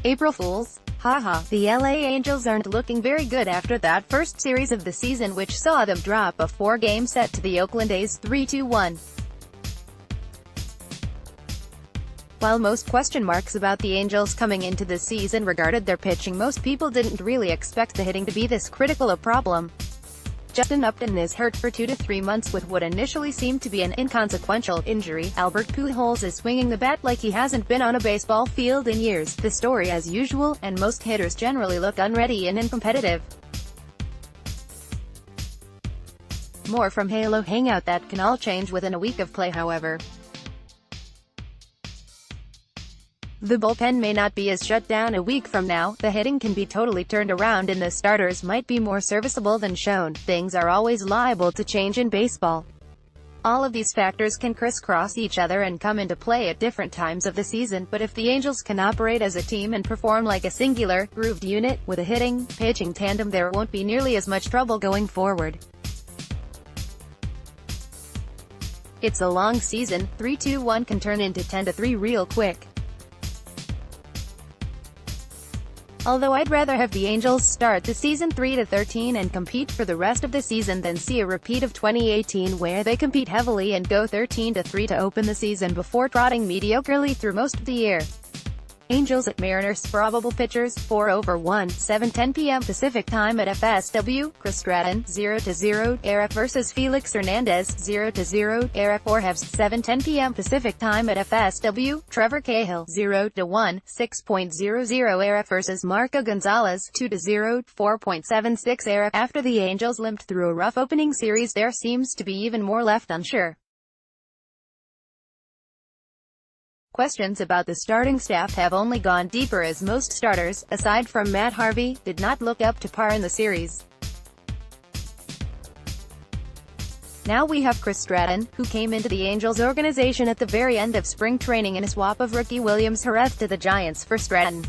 April Fools. Haha, the LA Angels aren't looking very good after that first series of the season, which saw them drop a 4-game set to the Oakland A's 3-1. While most question marks about the Angels coming into this season regarded their pitching, most people didn't really expect the hitting to be this critical a problem. Upton is hurt for 2 to 3 months with what initially seemed to be an inconsequential injury. Albert Pujols is swinging the bat like he hasn't been on a baseball field in years. The story as usual, and most hitters generally look unready and uncompetitive. More from Halo Hangout. That can all change within a week of play, however. The bullpen may not be as shut down a week from now. The hitting can be totally turned around and the starters might be more serviceable than shown. Things are always liable to change in baseball. All of these factors can crisscross each other and come into play at different times of the season, but if the Angels can operate as a team and perform like a singular, grooved unit, with a hitting-pitching tandem, there won't be nearly as much trouble going forward. It's a long season. 3-1 can turn into 10-3 real quick. Although I'd rather have the Angels start the season 3-13 and compete for the rest of the season than see a repeat of 2018 where they compete heavily and go 13-3 to open the season before trotting mediocrely through most of the year. Angels at Mariners. Probable pitchers: 4/1, 7:10 p.m. Pacific Time at FSW. Chris Stratton, 0-0, ARF vs. Felix Hernandez, 0-0, ARF. Orhavs, 7:10 p.m. Pacific Time at FSW. Trevor Cahill, 0-1, 6.00, ARF vs. Marco Gonzalez, 2-0, 4.76, ARF. After the Angels limped through a rough opening series, there seems to be even more left unsure. Questions about the starting staff have only gone deeper as most starters, aside from Matt Harvey, did not look up to par in the series. Now we have Chris Stratton, who came into the Angels organization at the very end of spring training in a swap of rookie Williams Jerez to the Giants for Stratton.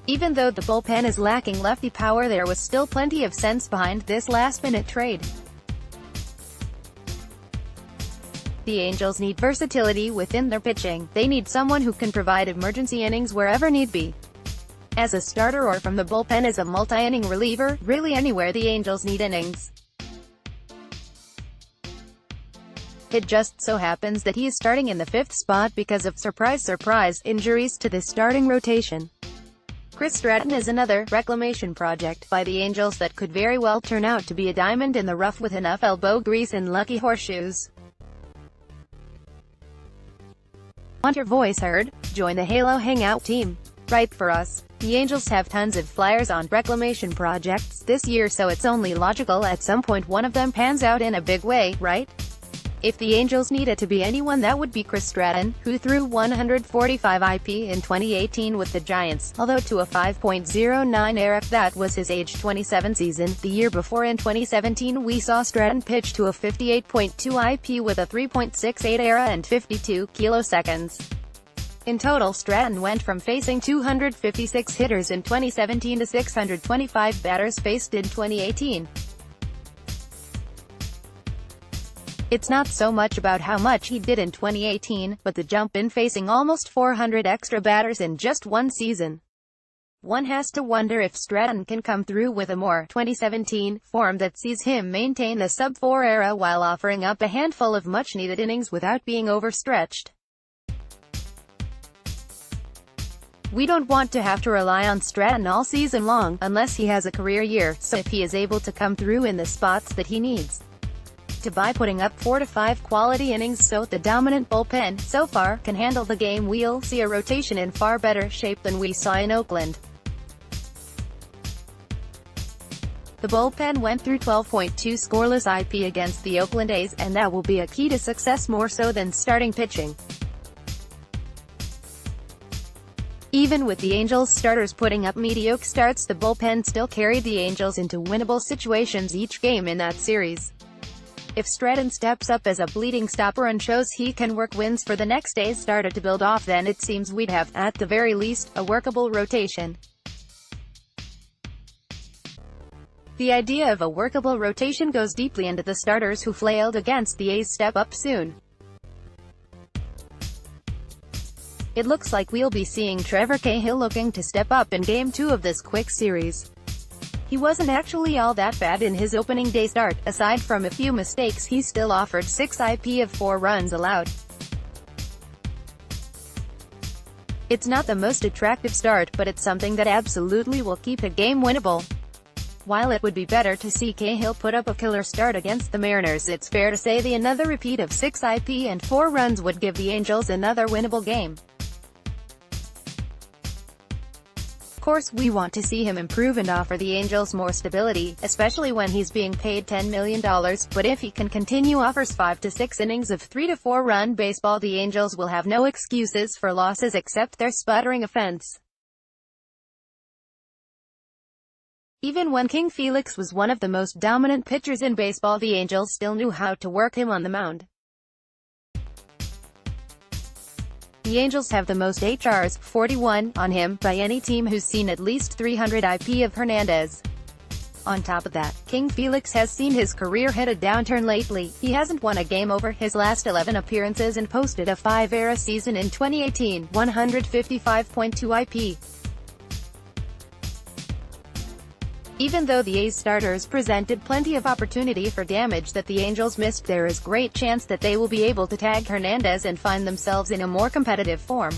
Even though the bullpen is lacking lefty power, there was still plenty of sense behind this last-minute trade. The Angels need versatility within their pitching. They need someone who can provide emergency innings wherever need be. As a starter or from the bullpen as a multi-inning reliever, really anywhere the Angels need innings. It just so happens that he is starting in the 5th spot because of, surprise, injuries to this starting rotation. Chris Stratton is another reclamation project by the Angels that could very well turn out to be a diamond in the rough with enough elbow grease and lucky horseshoes. Want your voice heard? Join the Halo Hangout team. Write for us. The Angels have tons of flyers on reclamation projects this year, so it's only logical at some point one of them pans out in a big way, right? If the Angels needed to be anyone, that would be Chris Stratton, who threw 145 IP in 2018 with the Giants, although to a 5.09 ARF. That was his age 27 season. The year before, in 2017, we saw Stratton pitch to a 58.2 IP with a 3.68 ERA and 52 kiloseconds. In total, Stratton went from facing 256 hitters in 2017 to 625 batters faced in 2018. It's not so much about how much he did in 2018, but the jump in facing almost 400 extra batters in just one season. One has to wonder if Stratton can come through with a more 2017 form that sees him maintain the sub-4 era while offering up a handful of much-needed innings without being overstretched. We don't want to have to rely on Stratton all season long, unless he has a career year, so if he is able to come through in the spots that he needs to by putting up 4 to 5 quality innings so the dominant bullpen, so far, can handle the game, we'll see a rotation in far better shape than we saw in Oakland. The bullpen went through 12.2 scoreless IP against the Oakland A's, and that will be a key to success more so than starting pitching. Even with the Angels starters putting up mediocre starts, the bullpen still carried the Angels into winnable situations each game in that series. If Stratton steps up as a bleeding stopper and shows he can work wins for the next day's starter to build off, then it seems we'd have, at the very least, a workable rotation. The idea of a workable rotation goes deeply into the starters who flailed against the A's step up soon. It looks like we'll be seeing Trevor Cahill looking to step up in Game 2 of this quick series. He wasn't actually all that bad in his opening day start. Aside from a few mistakes, he still offered 6 IP of 4 runs allowed. It's not the most attractive start, but it's something that absolutely will keep a game winnable. While it would be better to see Cahill put up a killer start against the Mariners, it's fair to say another repeat of 6 IP and 4 runs would give the Angels another winnable game. Of course, we want to see him improve and offer the Angels more stability, especially when he's being paid $10 million, but if he can continue offers 5 to 6 innings of 3 to 4 run baseball, the Angels will have no excuses for losses except their sputtering offense. Even when King Felix was one of the most dominant pitchers in baseball, the Angels still knew how to work him on the mound. The Angels have the most HRs, 41, on him, by any team who's seen at least 300 IP of Hernandez. On top of that, King Felix has seen his career hit a downturn lately. He hasn't won a game over his last 11 appearances and posted a 5-ERA season in 2018, 155.2 IP. Even though the A's starters presented plenty of opportunity for damage that the Angels missed, there is great chance that they will be able to tag Hernandez and find themselves in a more competitive form.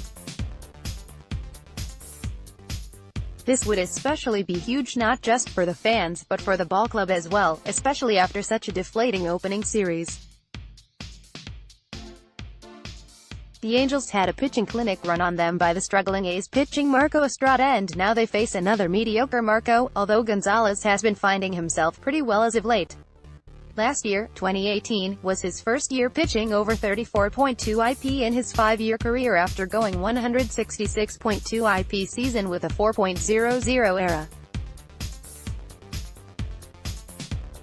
This would especially be huge not just for the fans, but for the ball club as well, especially after such a deflating opening series. The Angels had a pitching clinic run on them by the struggling A's pitching Marco Estrada, and now they face another mediocre Marco, although Gonzalez has been finding himself pretty well as of late. Last year, 2018, was his first year pitching over 34.2 IP in his 5-year career after going 166.2 IP season with a 4.00 ERA.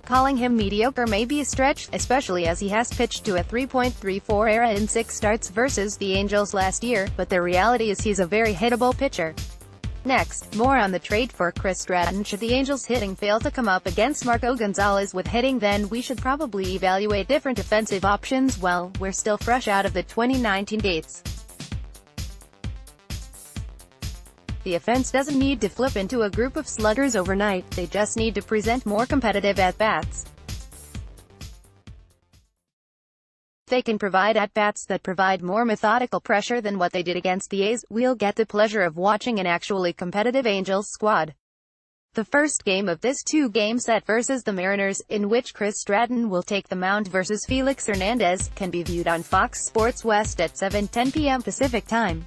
Calling him mediocre may be a stretch, especially as he has pitched to a 3.34 ERA in 6 starts versus the Angels last year, but the reality is he's a very hittable pitcher. Next, more on the trade for Chris Stratton. Should the Angels' hitting fail to come up against Marco Gonzalez with hitting, then we should probably evaluate different offensive options. Well, we're still fresh out of the 2019 gates. The offense doesn't need to flip into a group of sluggers overnight, they just need to present more competitive at-bats. If they can provide at-bats that provide more methodical pressure than what they did against the A's, we'll get the pleasure of watching an actually competitive Angels squad. The first game of this 2-game set versus the Mariners, in which Chris Stratton will take the mound versus Felix Hernandez, can be viewed on Fox Sports West at 7:10 p.m. Pacific Time.